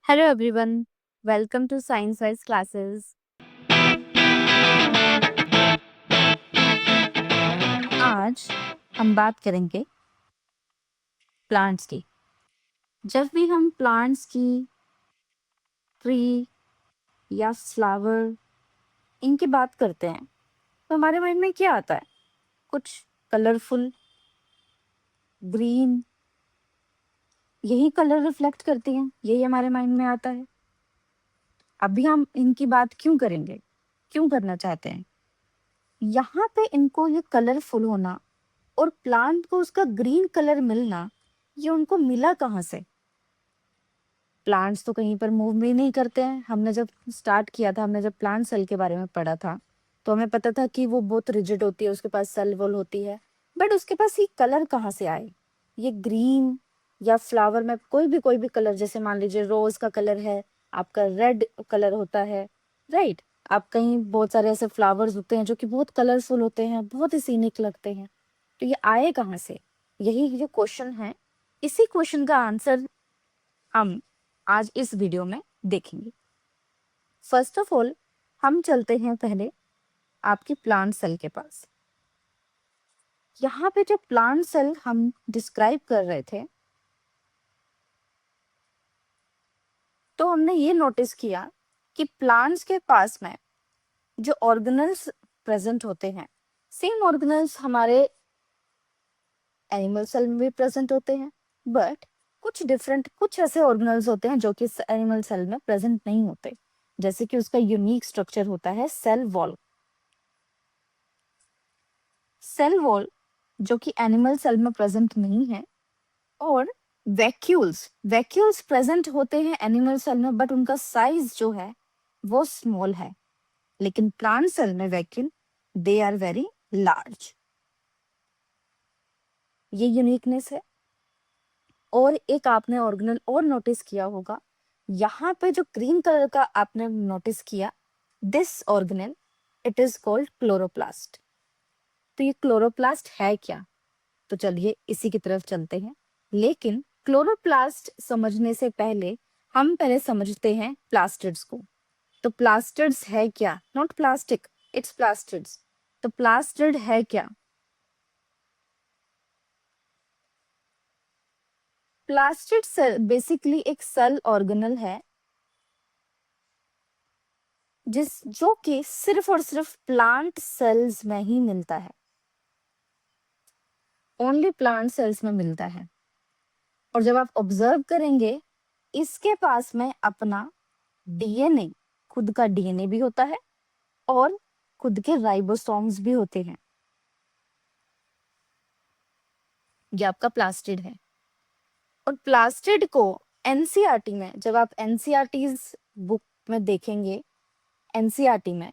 Hello everyone, welcome to Science Wise classes. आज हम बात करेंगे प्लांट्स की। जब भी हम प्लांट्स की, ट्री या फ्लावर इनकी बात करते हैं तो हमारे माइंड में क्या आता है? कुछ कलरफुल, ग्रीन, यही कलर रिफ्लेक्ट करती हैं, यही हमारे माइंड में आता है। अभी हम इनकी बात क्यों करेंगे, क्यों करना चाहते हैं? यहाँ पे इनको ये कलरफुल होना और प्लांट को उसका ग्रीन कलर मिलना, ये उनको मिला कहाँ से? प्लांट्स तो कहीं पर मूव भी नहीं करते हैं। हमने जब स्टार्ट किया था, हमने जब प्लांट सेल के बारे में पढ़ा था, तो हमें पता था कि वो बहुत रिजिड होती है, उसके पास सेल वॉल होती है, बट उसके पास ये कलर कहाँ से आए? ये ग्रीन या फ्लावर में कोई भी कलर, जैसे मान लीजिए रोज का कलर है, आपका रेड कलर होता है, राइट? आप कहीं बहुत सारे ऐसे फ्लावर्स होते हैं जो कि बहुत कलरफुल होते हैं, बहुत ही सीनिक लगते हैं, तो ये आए कहाँ से? यही जो क्वेश्चन है, इसी क्वेश्चन का आंसर हम आज इस वीडियो में देखेंगे। फर्स्ट ऑफ ऑल हम चलते हैं पहले आपकी प्लांट सेल के पास। यहाँ पे जो प्लांट सेल हम डिस्क्राइब कर रहे थे, तो हमने ये नोटिस किया कि प्लांट्स के पास में जो ऑर्गेनल्स प्रेजेंट होते हैं, सेम ऑर्गेनल्स हमारे एनिमल सेल में भी प्रेजेंट होते हैं, बट कुछ ऐसे ऑर्गेनल्स होते हैं जो कि एनिमल सेल में प्रेजेंट नहीं होते, जैसे कि उसका यूनिक स्ट्रक्चर होता है सेल वॉल। सेल वॉल जो कि एनिमल सेल में प्रेजेंट नहीं है, और वैक्यूल्स प्रेजेंट होते हैं एनिमल सेल में, बट उनका साइज जो है वो स्मॉल है, लेकिन प्लांट सेल में vacuole they are very large. ये यूनिकनेस है। और एक आपने ऑर्गेनल और नोटिस किया होगा, यहाँ पे जो ग्रीन कलर का आपने नोटिस किया, this organelle it is called chloroplast. तो ये क्लोरोप्लास्ट है क्या? तो चलिए इसी की तरफ चलते हैं, लेकिन क्लोरोप्लास्ट समझने से पहले हम पहले समझते हैं प्लास्टिड्स को। तो प्लास्टिड्स है क्या? Not plastic, it's plastids. तो प्लास्टिड है क्या? प्लास्टिड सेल बेसिकली एक सेल ऑर्गेनल है जो कि सिर्फ और सिर्फ प्लांट सेल्स में ही मिलता है, ओनली प्लांट सेल्स में मिलता है। और जब आप ऑब्जर्व करेंगे, इसके पास में अपना डीएनए, खुद का डीएनए भी होता है और खुद के राइबोसोम्स भी होते हैं। ये आपका प्लास्टिड है। और प्लास्टिड को एनसीईआरटी में, जब आप एनसीईआरटी बुक में देखेंगे, एनसीईआरटी में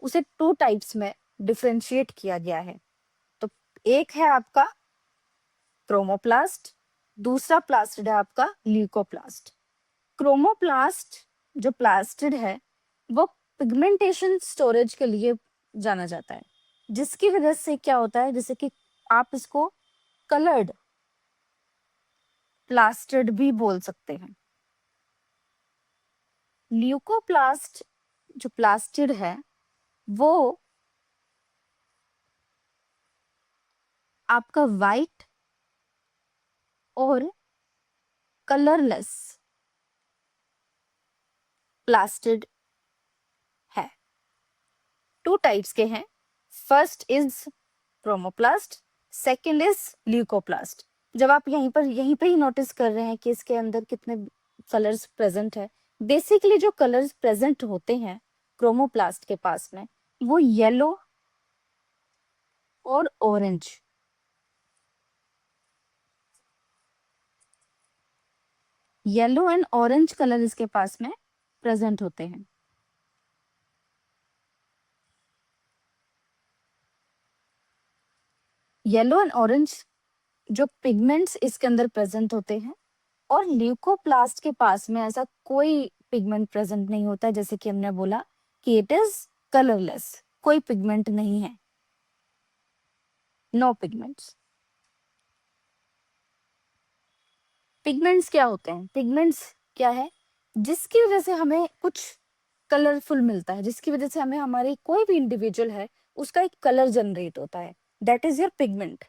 उसे 2 टाइप्स में डिफरेंशिएट किया गया है। तो एक है आपका क्रोमोप्लास्ट, दूसरा प्लास्टिड है आपका ल्यूकोप्लास्ट। क्रोमोप्लास्ट जो प्लास्टिड है, वो पिगमेंटेशन स्टोरेज के लिए जाना जाता है, जिसकी वजह से क्या होता है, जैसे कि आप इसको कलर्ड प्लास्टिड भी बोल सकते हैं। ल्यूकोप्लास्ट जो प्लास्टिड है, वो आपका वाइट और कलरलेस प्लास्टिड है। 2 टाइप्स के हैं। First is chromoplast, second is leucoplast. जब आप यहीं पे ही नोटिस कर रहे हैं कि इसके अंदर कितने कलर्स प्रेजेंट है। बेसिकली जो कलर्स प्रेजेंट होते हैं क्रोमोप्लास्ट के पास में, वो येलो और orange. Yellow and orange colour इसके पास में प्रेजेंट होते हैं। येलो एंड ऑरेंज जो पिगमेंट्स इसके अंदर प्रेजेंट होते हैं, और ल्यूकोप्लास्ट के पास में ऐसा कोई पिगमेंट प्रेजेंट नहीं होता है, जैसे कि हमने बोला कि इट इज कलरलेस, कोई पिगमेंट नहीं है, नो पिगमेंट्स। पिगमेंट्स क्या होते हैं? पिगमेंट्स क्या है? जिसकी वजह से हमें कुछ कलरफुल मिलता है, जिसकी वजह से हमें हमारे कोई भी इंडिविजुअल है उसका एक कलर जनरेट होता है, दैट इज योर पिगमेंट।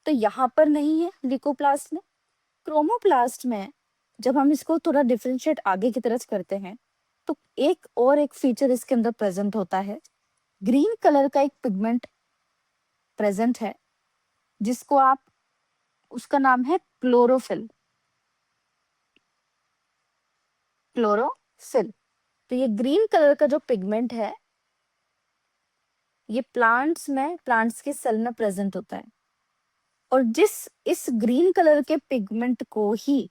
तो यहाँ पर नहीं है ल्यूकोप्लास्ट में। क्रोमोप्लास्ट में जब हम इसको थोड़ा डिफरेंशिएट आगे की तरफ करते हैं तो एक फीचर इसके अंदर प्रेजेंट होता है। ग्रीन कलर का एक पिगमेंट प्रेजेंट है जिसको आप, उसका नाम है क्लोरोफिल। क्लोरोफिल। तो ये ग्रीन कलर का जो पिगमेंट है ये प्लांट्स के सेल में प्रेजेंट होता है। और इस ग्रीन कलर के पिगमेंट को ही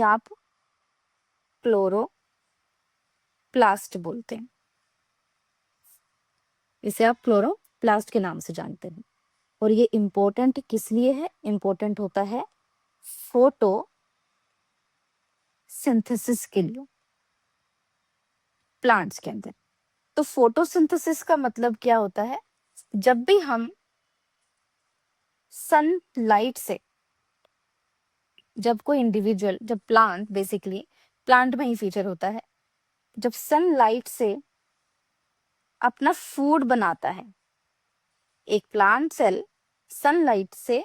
आप क्लोरोप्लास्ट बोलते हैं। इसे आप क्लोरोप्लास्ट के नाम से जानते हैं। और ये इंपॉर्टेंट किस लिए है? इंपॉर्टेंट होता है फोटो सिंथेसिस के लिए प्लांट्स के अंदर। तो फोटोसिंथेसिस का मतलब क्या होता है? जब भी हम सनलाइट से, जब कोई इंडिविजुअल, जब प्लांट, बेसिकली प्लांट में ही फीचर होता है, जब सनलाइट से अपना फूड बनाता है, एक प्लांट सेल सनलाइट से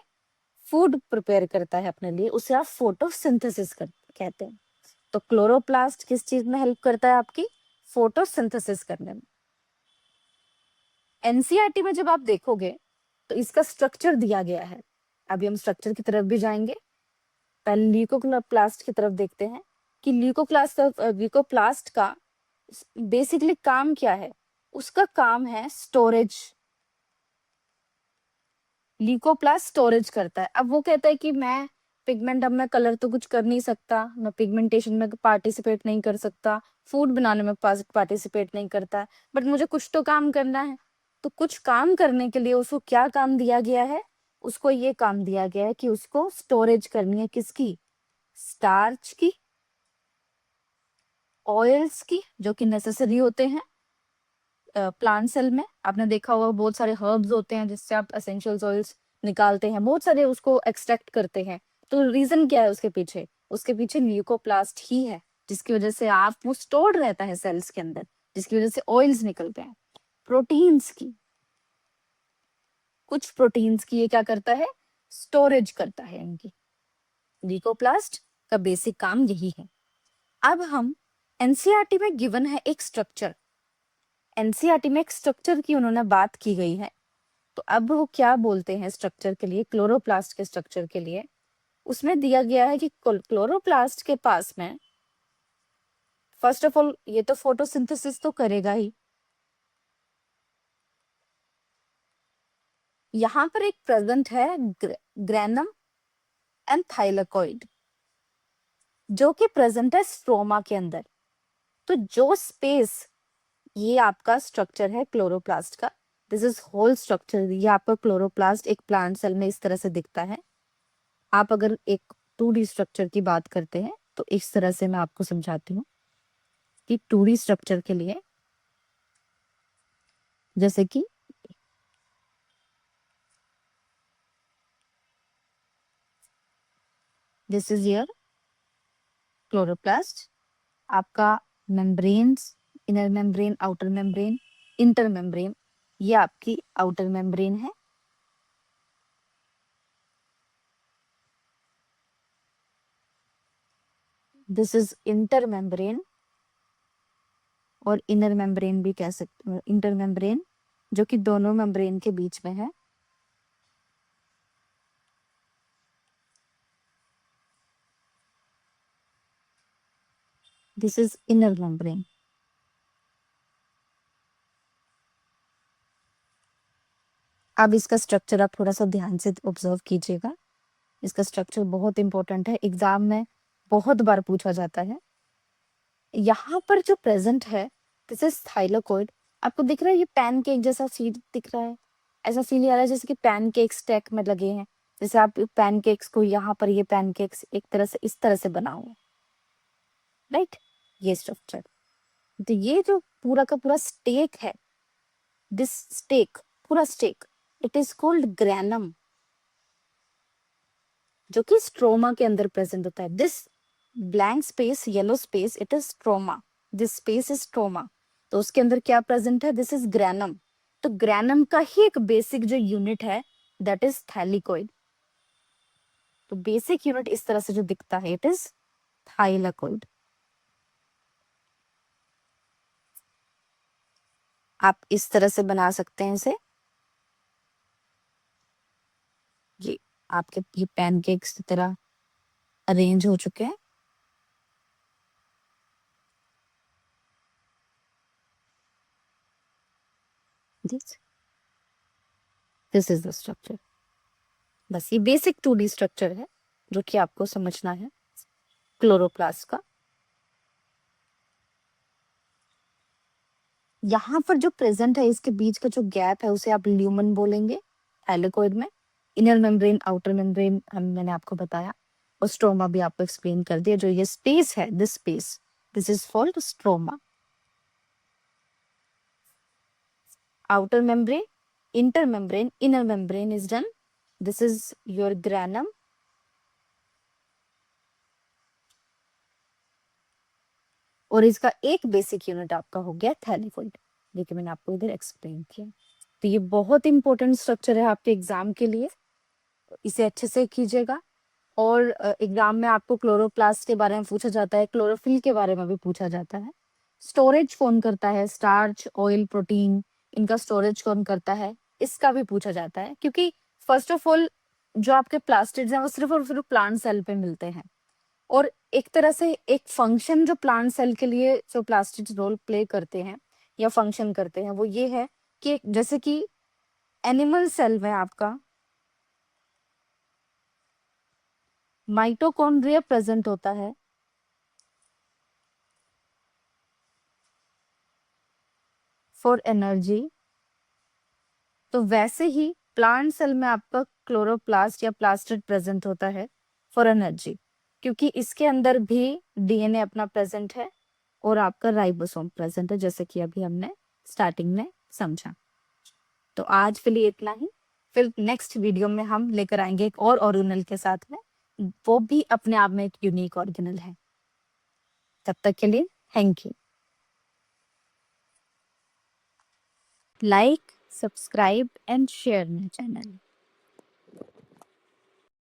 फूड प्रिपेयर करता है अपने लिए, उसे आप फोटोसिंथेसिस कहते हैं। तो क्लोरोप्लास्ट किस चीज में हेल्प करता है? आपकी फोटोसिंथेसिस करने में। एनसीईआरटी में जब आप देखोगे तो इसका स्ट्रक्चर दिया गया है। अभी हम स्ट्रक्चर की तरफ भी जाएंगे। पहले ल्यूकोप्लास्ट की तरफ देखते हैं कि ल्यूकोप्लास्ट का बेसिकली काम क्या है। उसका काम है स्टोरेज। ल्यूकोप्लास्ट स्टोरेज करता है। अब वो कहता है कि मैं पिगमेंट, अब मैं कलर तो कुछ कर नहीं सकता, मैं पिगमेंटेशन में पार्टिसिपेट नहीं कर सकता, फूड बनाने में पार्टिसिपेट नहीं करता, बट मुझे कुछ तो काम करना है। तो कुछ काम करने के लिए उसको क्या काम दिया गया है? उसको ये काम दिया गया है कि उसको स्टोरेज करनी है, किसकी? स्टार्च की, ऑयल्स की, जो कि नेसेसरी होते हैं प्लांट सेल में। आपने देखा होगा बहुत सारे हर्ब्स होते हैं जिससे आप एसेंशियल ऑयल्स निकालते हैं, बहुत सारे उसको एक्सट्रैक्ट करते हैं। तो रीजन क्या है उसके पीछे? उसके पीछे ल्यूकोप्लास्ट ही है, जिसकी वजह से आप वो स्टोर्ड रहता है सेल्स के अंदर, जिसकी वजह से ऑयल्स निकलते हैं। प्रोटीन्स की, कुछ प्रोटीन्स की ये क्या करता है? स्टोरेज करता है इनकी। ल्यूकोप्लास्ट का बेसिक काम यही है। अब हम एनसीईआरटी में गिवन है एक स्ट्रक्चर, एनसीईआरटी में एक स्ट्रक्चर की उन्होंने बात की गई है। तो अब वो क्या बोलते हैं स्ट्रक्चर के लिए, क्लोरोप्लास्ट के स्ट्रक्चर के लिए? उसमें दिया गया है कि क्लोरोप्लास्ट के पास में फर्स्ट ऑफ ऑल ये तो फोटोसिंथेसिस तो करेगा ही। यहाँ पर एक प्रेजेंट है ग्रैनम एंड थाइलेकोइड, जो कि प्रेजेंट है स्ट्रोमा के अंदर। तो जो स्पेस, ये आपका स्ट्रक्चर है क्लोरोप्लास्ट का, दिस इज होल स्ट्रक्चर। ये आपका क्लोरोप्लास्ट एक प्लांट सेल में इस तरह से दिखता है। आप अगर एक 2D स्ट्रक्चर की बात करते हैं तो इस तरह से मैं आपको समझाती हूँ कि 2D स्ट्रक्चर के लिए, जैसे कि दिस इज योर क्लोरोप्लास्ट, आपका membranes, inner membrane, outer membrane, inter membrane, ये आपकी आउटर मेम्ब्रेन है। दिस इज इंटर मेम्ब्रेन, और इनर मेम्ब्रेन भी कह सकते हैं, इंटर मेम्ब्रेन जो कि दोनों मेम्ब्रेन के बीच में है। This is inner membrane. अब इसका स्ट्रक्चर आप थोड़ा सा ध्यान से ऑब्जर्व कीजिएगा। इसका स्ट्रक्चर बहुत इंपॉर्टेंट है, एग्जाम में बहुत बार पूछा जाता है। यहाँ पर जो प्रेजेंट है दिस इज थाइलेकोइड। आपको दिख रहा है ये पैनकेक जैसा फील दिख रहा है, ऐसा फील आ रहा है जैसे कि पैनकेक स्टैक में लगे हैं। जैसे आप पैनकेक्स को, यहाँ पर ये पैनकेक्स एक तरह से इस तरह से बना हुआ, राइट? ये स्ट्रक्चर। तो ये जो पूरा का पूरा स्टेक है, दिस स्टेक, पूरा stack, it is called granum. जो कि स्ट्रोमा के अंदर प्रेजेंट होता है। This blank space, yellow space, it is stroma, this space is stroma. तो उसके अंदर क्या प्रेजेंट है? This is granum. तो ग्रैनम का ही एक बेसिक जो यूनिट है दैट इज थैलिकोइड। तो बेसिक यूनिट इस तरह से जो दिखता है, इट इज थाइलाकोइड। आप इस तरह से बना सकते हैं इसे। ये आपके ये पैनकेक्स की तरह अरेंज हो चुके हैं। This is the structure. बस ये बेसिक 2D स्ट्रक्चर है जो कि आपको समझना है क्लोरोप्लास्ट का। यहाँ पर जो प्रेजेंट है, इसके बीच का जो गैप है उसे आप ल्यूमन बोलेंगे थैलेकोइड में। इनर मेम्ब्रेन, आउटर मेम्ब्रेन मैंने आपको बताया, और स्ट्रोमा भी आपको एक्सप्लेन कर दिया। जो ये स्पेस है, this space, this is called stroma. outer membrane, intermembrane, inner membrane is done. This is your granum. और इसका एक बेसिक यूनिट आपका हो गया थैलेकोइड। देखिए मैंने आपको इधर एक्सप्लेन किया। तो ये बहुत इंपॉर्टेंट स्ट्रक्चर है आपके एग्जाम के लिए, इसे अच्छे से कीजिएगा। और एग्जाम में आपको क्लोरोप्लास्ट के बारे में पूछा जाता है, क्लोरोफिल के बारे में भी पूछा जाता है। स्टोरेज कौन करता है? स्टार्च, ऑयल, प्रोटीन, इनका स्टोरेज कौन करता है? इसका भी पूछा जाता है, क्योंकि फर्स्ट ऑफ ऑल जो आपके प्लास्टिड्स हैं वो सिर्फ और सिर्फ प्लांट सेल पे मिलते हैं। और एक तरह से एक फंक्शन जो प्लांट सेल के लिए जो प्लास्टिड्स रोल प्ले करते हैं या फंक्शन करते हैं, वो ये है कि जैसे कि एनिमल सेल में आपका माइटोकॉन्ड्रिया प्रेजेंट होता है फॉर एनर्जी, तो वैसे ही प्लांट सेल में आपका क्लोरोप्लास्ट या प्लास्टिड प्रेजेंट होता है फॉर एनर्जी, क्योंकि इसके अंदर भी डीएनए अपना प्रेजेंट है और आपका राइबोसोम प्रेजेंट है, जैसे कि अभी हमने स्टार्टिंग में समझा। तो आज के लिए इतना ही। फिर नेक्स्ट वीडियो में हम लेकर आएंगे एक और ऑर्गेनल के साथ में, वो भी अपने आप में एक यूनिक ऑर्गेनल है। तब तक के लिए thank you. Like, subscribe and share my channel.